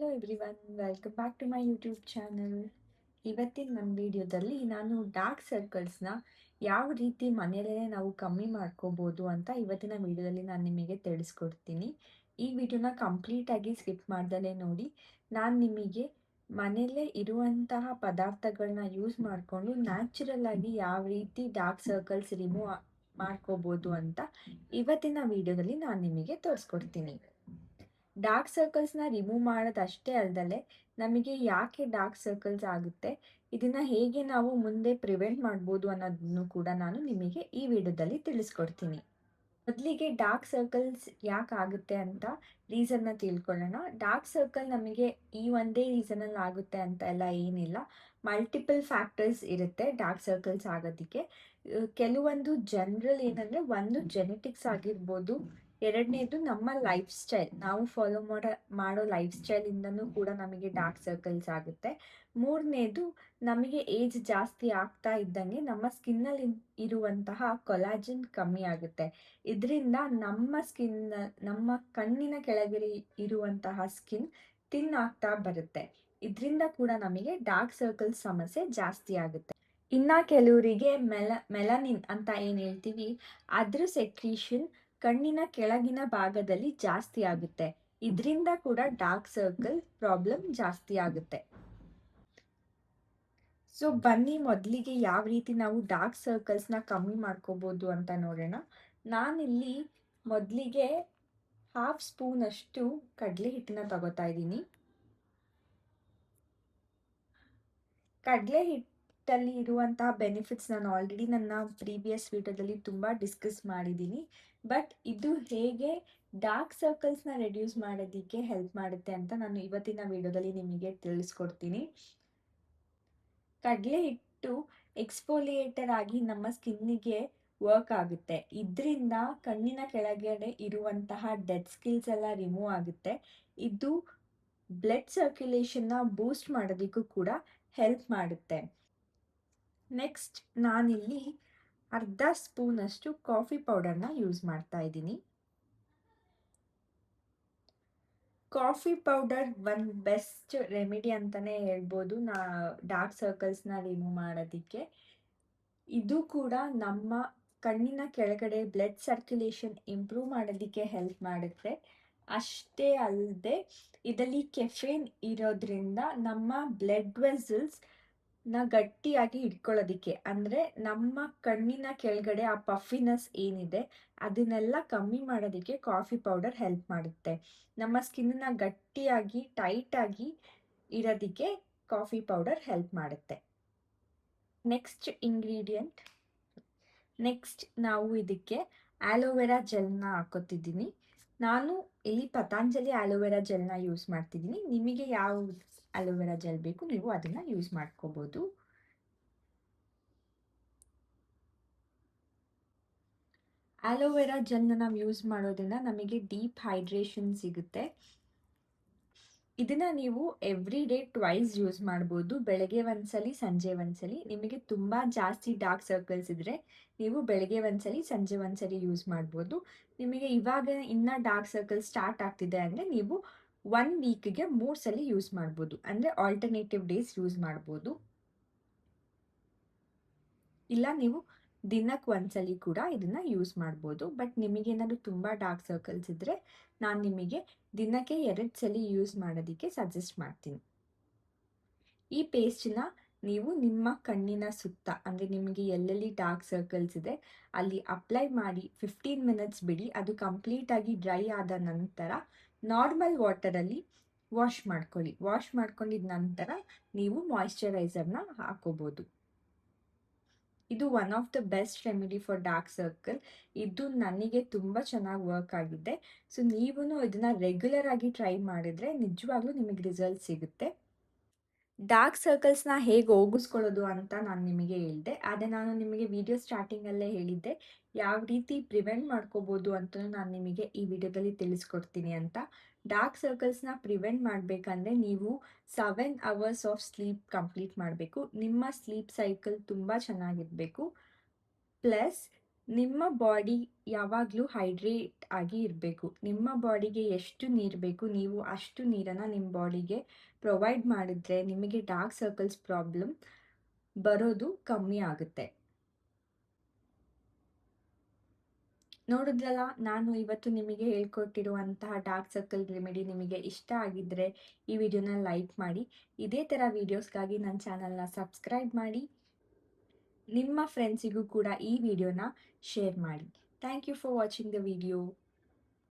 Hello everyone, welcome back to my YouTube channel. ಇವತ್ತಿನ ನನ್ನ ವಿಡಿಯೋದಲ್ಲಿ ನಾನು ಡಾರ್ಕ್ ಸರ್ಕಲ್ಸ್ನ ಯಾವ ರೀತಿ ಮನೆಯಲ್ಲೇ ನಾವು ಕಮ್ಮಿ ಮಾಡ್ಕೋಬೋದು ಅಂತ ಇವತ್ತಿನ ವಿಡಿಯೋದಲ್ಲಿ ನಾನು ನಿಮಗೆ ತಿಳಿಸ್ಕೊಡ್ತೀನಿ. ಈ ವಿಡಿಯೋನ ಕಂಪ್ಲೀಟಾಗಿ ಸ್ಕಿಪ್ ಮಾಡ್ದಲೇ ನೋಡಿ. ನಾನು ನಿಮಗೆ ಮನೆಯಲ್ಲೇ ಇರುವಂತಹ ಪದಾರ್ಥಗಳನ್ನ ಯೂಸ್ ಮಾಡಿಕೊಂಡು ನ್ಯಾಚುರಲ್ ಆಗಿ ಯಾವ ರೀತಿ ಡಾರ್ಕ್ ಸರ್ಕಲ್ಸ್ ರಿಮೂವ್ ಮಾಡ್ಕೋಬೋದು ಅಂತ ಇವತ್ತಿನ ವಿಡಿಯೋದಲ್ಲಿ ನಾನು ನಿಮಗೆ ತೋರಿಸ್ಕೊಡ್ತೀನಿ. ಡಾರ್ಕ್ ಸರ್ಕಲ್ಸ್ನ ರಿಮೂವ್ ಮಾಡೋದಷ್ಟೇ ಅಲ್ಲದೆ ನಮಗೆ ಯಾಕೆ ಡಾರ್ಕ್ ಸರ್ಕಲ್ಸ್ ಆಗುತ್ತೆ, ಇದನ್ನು ಹೇಗೆ ನಾವು ಮುಂದೆ ಪ್ರಿವೆಂಟ್ ಮಾಡ್ಬೋದು ಅನ್ನೋದನ್ನು ಕೂಡ ನಾನು ನಿಮಗೆ ಈ ವಿಡಿಯೋದಲ್ಲಿ ತಿಳಿಸ್ಕೊಡ್ತೀನಿ. ಮೊದಲಿಗೆ ಡಾರ್ಕ್ ಸರ್ಕಲ್ಸ್ ಯಾಕೆ ಆಗುತ್ತೆ ಅಂತ ರೀಸನ್ನ ತಿಳ್ಕೊಳ್ಳೋಣ. ಡಾರ್ಕ್ ಸರ್ಕಲ್ ನಮಗೆ ಈ ಒಂದೇ ರೀಸನಲ್ಲಿ ಆಗುತ್ತೆ ಅಂತ ಎಲ್ಲ ಏನಿಲ್ಲ. ಮಲ್ಟಿಪಲ್ ಫ್ಯಾಕ್ಟರ್ಸ್ ಇರುತ್ತೆ ಡಾರ್ಕ್ ಸರ್ಕಲ್ಸ್ ಆಗೋದಕ್ಕೆ. ಕೆಲವೊಂದು ಜನರಲ್ ಏನಂದರೆ, ಒಂದು ಜೆನೆಟಿಕ್ಸ್ ಆಗಿರ್ಬೋದು, ಎರಡನೇದು ನಮ್ಮ ಲೈಫ್ ಸ್ಟೈಲ್, ನಾವು ಫಾಲೋ ಮಾಡೋ ಲೈಫ್ ಸ್ಟೈಲಿಂದನೂ ಕೂಡ ನಮಗೆ ಡಾರ್ಕ್ ಸರ್ಕಲ್ಸ್ ಆಗುತ್ತೆ. ಮೂರನೇದು, ನಮಗೆ ಏಜ್ ಜಾಸ್ತಿ ಆಗ್ತಾ ಇದ್ದಂಗೆ ನಮ್ಮ ಸ್ಕಿನ್ನಲ್ಲಿ ಇರುವಂತಹ ಕೊಲಾಜನ್ ಕಮ್ಮಿ ಆಗುತ್ತೆ. ಇದರಿಂದ ನಮ್ಮ ಕಣ್ಣಿನ ಕೆಳಗಡೆ ಇರುವಂತಹ ಸ್ಕಿನ್ ಥಿನ್ ಆಗ್ತಾ ಬರುತ್ತೆ. ಇದರಿಂದ ಕೂಡ ನಮಗೆ ಡಾರ್ಕ್ ಸರ್ಕಲ್ಸ್ ಸಮಸ್ಯೆ ಜಾಸ್ತಿ ಆಗುತ್ತೆ. ಇನ್ನು ಕೆಲವರಿಗೆ ಮೆಲನಿನ್ ಅಂತ ಏನು ಹೇಳ್ತೀವಿ, ಅದ್ರ ಸೆಕ್ರೀಷನ್ ಕಣ್ಣಿನ ಕೆಳಗಿನ ಭಾಗದಲ್ಲಿ ಜಾಸ್ತಿ ಆಗುತ್ತೆ. ಇದರಿಂದ ಕೂಡ ಡಾರ್ಕ್ ಸರ್ಕಲ್ ಪ್ರಾಬ್ಲಮ್ ಜಾಸ್ತಿ ಆಗುತ್ತೆ. ಸೊ ಬನ್ನಿ ಮೊದಲಿಗೆ ಯಾವ ರೀತಿ ನಾವು ಡಾರ್ಕ್ ಸರ್ಕಲ್ಸ್ನ ಕಮ್ಮಿ ಮಾಡ್ಕೋಬೋದು ಅಂತ ನೋಡೋಣ. ನಾನಿಲ್ಲಿ ಮೊದಲಿಗೆ 1/2 ಸ್ಪೂನಷ್ಟು ಕಡಲೆ ಹಿಟ್ಟನ್ನ ತಗೋತಾ ಇದ್ದೀನಿ. ಕಡಲೆ ಹಿಟ್ಟಲ್ಲಿ ಇರುವಂತಹ ಬೆನಿಫಿಟ್ಸ್ ನಾನು ಆಲ್ರೆಡಿ ನನ್ನ ಪ್ರೀವಿಯಸ್ ವಿಡಿಯೋದಲ್ಲಿ ತುಂಬ ಡಿಸ್ಕಸ್ ಮಾಡಿದ್ದೀನಿ. ಬಟ್ ಇದು ಹೇಗೆ ಡಾರ್ಕ್ ಸರ್ಕಲ್ಸ್ನ ರೆಡ್ಯೂಸ್ ಮಾಡೋದಕ್ಕೆ ಹೆಲ್ಪ್ ಮಾಡುತ್ತೆ ಅಂತ ನಾನು ಇವತ್ತಿನ ವಿಡಿಯೋದಲ್ಲಿ ನಿಮಗೆ ತಿಳಿಸ್ಕೊಡ್ತೀನಿ. ಕಡಲೆ ಹಿಟ್ಟು ಎಕ್ಸ್ಫೋಲಿಯೇಟರ್ ಆಗಿ ನಮ್ಮ ಸ್ಕಿನ್ನಿಗೆ ವರ್ಕ್ ಆಗುತ್ತೆ. ಇದರಿಂದ ಕಣ್ಣಿನ ಕೆಳಗಡೆ ಇರುವಂತಹ ಡೆಡ್ ಸ್ಕಿಲ್ಸ್ ಎಲ್ಲ ರಿಮೂವ್ ಆಗುತ್ತೆ. ಇದು ಬ್ಲಡ್ ಸರ್ಕ್ಯುಲೇಷನ್ನ ಬೂಸ್ಟ್ ಮಾಡೋದಕ್ಕೂ ಕೂಡ ಹೆಲ್ಪ್ ಮಾಡುತ್ತೆ. ನೆಕ್ಸ್ಟ್ ನಾನಿಲ್ಲಿ 1/2 ಸ್ಪೂನಷ್ಟು ಕಾಫಿ ಪೌಡರ್ನ ಯೂಸ್ ಮಾಡ್ತಾ ಇದ್ದೀನಿ. ಕಾಫಿ ಪೌಡರ್ ಒಂದು ಬೆಸ್ಟ್ ರೆಮಿಡಿ ಅಂತಲೇ ಹೇಳ್ಬೋದು ಡಾರ್ಕ್ ಸರ್ಕಲ್ಸ್ನ ರಿಮೂವ್ ಮಾಡೋದಕ್ಕೆ. ಇದು ಕೂಡ ನಮ್ಮ ಕಣ್ಣಿನ ಕೆಳಗಡೆ ಬ್ಲಡ್ ಸರ್ಕ್ಯುಲೇಷನ್ ಇಂಪ್ರೂವ್ ಮಾಡೋದಕ್ಕೆ ಹೆಲ್ಪ್ ಮಾಡುತ್ತೆ. ಅಷ್ಟೇ ಅಲ್ಲದೆ ಇದರಲ್ಲಿ ಕೆಫೇನ್ ಇರೋದ್ರಿಂದ ನಮ್ಮ ಬ್ಲಡ್ ವೆಸಲ್ಸ್ನ ಗಟ್ಟಿಯಾಗಿ ಇಟ್ಕೊಳ್ಳೋದಕ್ಕೆ, ಅಂದರೆ ನಮ್ಮ ಕಣ್ಣಿನ ಕೆಳಗಡೆ ಆ ಪಫಿನೆಸ್ ಏನಿದೆ ಅದನ್ನೆಲ್ಲ ಕಮ್ಮಿ ಮಾಡೋದಕ್ಕೆ ಕಾಫಿ ಪೌಡರ್ ಹೆಲ್ಪ್ ಮಾಡುತ್ತೆ. ನಮ್ಮ ಸ್ಕಿನ್ನ ಗಟ್ಟಿಯಾಗಿ ಟೈಟಾಗಿ ಇರೋದಕ್ಕೆ ಕಾಫಿ ಪೌಡರ್ ಹೆಲ್ಪ್ ಮಾಡುತ್ತೆ. ನೆಕ್ಸ್ಟ್ ನಾವು ಇದಕ್ಕೆ ಆಲೋವೆರಾ ಜೆಲ್ನ ಹಾಕೋತಿದ್ದೀನಿ. ನಾನು ಇಲ್ಲಿ ಪತಾಂಜಲಿ ಆಲೋವೆರಾ ಜೆಲ್ನ ಯೂಸ್ ಮಾಡ್ತಿದ್ದೀನಿ. ನಿಮಗೆ ಯಾವ ಆಲೋವೆರಾ ಜೆಲ್ ಬೇಕು ನೀವು ಅದನ್ನು ಯೂಸ್ ಮಾಡ್ಕೋಬೋದು. ಆಲೋವೆರಾ ಜೆಲ್ನ ನಾವು ಯೂಸ್ ಮಾಡೋದ್ರಿಂದ ನಮಗೆ ಡೀಪ್ ಹೈಡ್ರೇಷನ್ ಸಿಗುತ್ತೆ. ಇದನ್ನು ನೀವು ಎವ್ರಿ ಡೇ ಟ್ವೈಸ್ ಯೂಸ್ ಮಾಡ್ಬೋದು. ಬೆಳಗ್ಗೆ ಒಂದ್ಸಲಿ, ಸಂಜೆ ಒಂದ್ಸಲಿ. ನಿಮಗೆ ತುಂಬ ಜಾಸ್ತಿ ಡಾರ್ಕ್ ಸರ್ಕಲ್ಸ್ ಇದ್ದರೆ ನೀವು ಬೆಳಗ್ಗೆ ಒಂದ್ಸಲಿ, ಸಂಜೆ ಒಂದ್ಸಲಿ ಯೂಸ್ ಮಾಡ್ಬೋದು. ನಿಮಗೆ ಇವಾಗ ಇನ್ನೂ ಡಾರ್ಕ್ ಸರ್ಕಲ್ ಸ್ಟಾರ್ಟ್ ಆಗ್ತಿದೆ ಅಂದರೆ ನೀವು 1 ವೀಕ್ಗೆ 3 ಸಲ ಯೂಸ್ ಮಾಡ್ಬೋದು. ಅಂದರೆ ಆಲ್ಟರ್ನೇಟಿವ್ ಡೇಸ್ ಯೂಸ್ ಮಾಡ್ಬೋದು. ಇಲ್ಲ ನೀವು ದಿನಕ್ಕೆ ಒಂದ್ಸಲಿ ಕೂಡ ಇದನ್ನು ಯೂಸ್ ಮಾಡ್ಬೋದು. ಬಟ್ ನಿಮಗೇನಾದರೂ ತುಂಬ ಡಾರ್ಕ್ ಸರ್ಕಲ್ಸ್ ಇದ್ದರೆ ನಾನು ನಿಮಗೆ ದಿನಕ್ಕೆ 2 ಸಲ ಯೂಸ್ ಮಾಡೋದಕ್ಕೆ ಸಜೆಸ್ಟ್ ಮಾಡ್ತೀನಿ. ಈ ಪೇಸ್ಟನ್ನ ನೀವು ನಿಮ್ಮ ಕಣ್ಣಿನ ಸುತ್ತ, ಅಂದರೆ ನಿಮಗೆ ಎಲ್ಲೆಲ್ಲಿ ಡಾರ್ಕ್ ಸರ್ಕಲ್ಸ್ ಇದೆ ಅಲ್ಲಿ ಅಪ್ಲೈ ಮಾಡಿ 15 ಮಿನಿಟ್ಸ್ ಬಿಡಿ. ಅದು ಕಂಪ್ಲೀಟಾಗಿ ಡ್ರೈ ಆದ ನಂತರ ನಾರ್ಮಲ್ ವಾಟರಲ್ಲಿ ವಾಶ್ ಮಾಡ್ಕೊಳ್ಳಿ. ವಾಶ್ ಮಾಡ್ಕೊಂಡಿದ ನಂತರ ನೀವು ಮಾಯಿಶ್ಚರೈಸರ್ನ ಹಾಕೋಬೋದು. ಇದು one of the best remedy for dark circle. ಇದು ನನಗೆ ತುಂಬ ಚೆನ್ನಾಗಿ ವರ್ಕ್ ಆಗಿದೆ. ಸೊ ನೀವೂ ಇದನ್ನು ರೆಗ್ಯುಲರ್ ಆಗಿ ಟ್ರೈ ಮಾಡಿದರೆ ನಿಜವಾಗ್ಲೂ ನಿಮಗೆ ರಿಸಲ್ಟ್ ಸಿಗುತ್ತೆ. ಡಾರ್ಕ್ ಸರ್ಕಲ್ಸ್ನ ಹೇಗೆ ಹೋಗಿಸ್ಕೊಳ್ಳೋದು ಅಂತ ನಾನು ನಿಮಗೆ ಹೇಳಿದೆ. ಆದರೆ ನಾನು ನಿಮಗೆ ವಿಡಿಯೋ ಸ್ಟಾರ್ಟಿಂಗಲ್ಲೇ ಹೇಳಿದ್ದೆ ಯಾವ ರೀತಿ ಪ್ರಿವೆಂಟ್ ಮಾಡ್ಕೋಬೋದು ಅಂತ ನಾನು ನಿಮಗೆ ಈ ವಿಡಿಯೋದಲ್ಲಿ ತಿಳಿಸ್ಕೊಡ್ತೀನಿ ಅಂತ. ಡಾರ್ಕ್ ಸರ್ಕಲ್ಸ್ನ ಪ್ರಿವೆಂಟ್ ಮಾಡಬೇಕಂದ್ರೆ ನೀವು 7 ಅವರ್ಸ್ ಆಫ್ ಸ್ಲೀಪ್ ಕಂಪ್ಲೀಟ್ ಮಾಡಬೇಕು. ನಿಮ್ಮ ಸ್ಲೀಪ್ ಸೈಕಲ್ ತುಂಬ ಚೆನ್ನಾಗಿರಬೇಕು. ಪ್ಲಸ್ ನಿಮ್ಮ ಬಾಡಿ ಯಾವಾಗಲೂ ಹೈಡ್ರೇಟ್ ಆಗಿ ಇರಬೇಕು. ನಿಮ್ಮ ಬಾಡಿಗೆ ಎಷ್ಟು ನೀರು ಬೇಕು ನೀವು ಅಷ್ಟು ನೀರನ್ನು ನಿಮ್ಮ ಬಾಡಿಗೆ ಪ್ರೊವೈಡ್ ಮಾಡಿದ್ರೆ ನಿಮಗೆ ಡಾರ್ಕ್ ಸರ್ಕಲ್ಸ್ ಪ್ರಾಬ್ಲಮ್ ಬರೋದು ಕಮ್ಮಿ ಆಗುತ್ತೆ. ನೋಡಿದ್ರಲ್ಲ, ನಾನು ಇವತ್ತು ನಿಮಗೆ ಹೇಳ್ಕೊಟ್ಟಿರುವಂತಹ ಡಾರ್ಕ್ ಸರ್ಕಲ್ ರೆಮಿಡಿ ನಿಮಗೆ ಇಷ್ಟ ಆಗಿದ್ದರೆ ಈ ವಿಡಿಯೋನ ಲೈಕ್ ಮಾಡಿ. ಇದೇ ಥರ ವೀಡಿಯೋಸ್ಗಾಗಿ ನನ್ನ ಚಾನಲ್ನ ಸಬ್ಸ್ಕ್ರೈಬ್ ಮಾಡಿ. ನಿಮ್ಮ ಫ್ರೆಂಡ್ಸಿಗೂ ಕೂಡ ಈ ವಿಡಿಯೋನ ಶೇರ್ ಮಾಡಿ. Thank you for watching the video.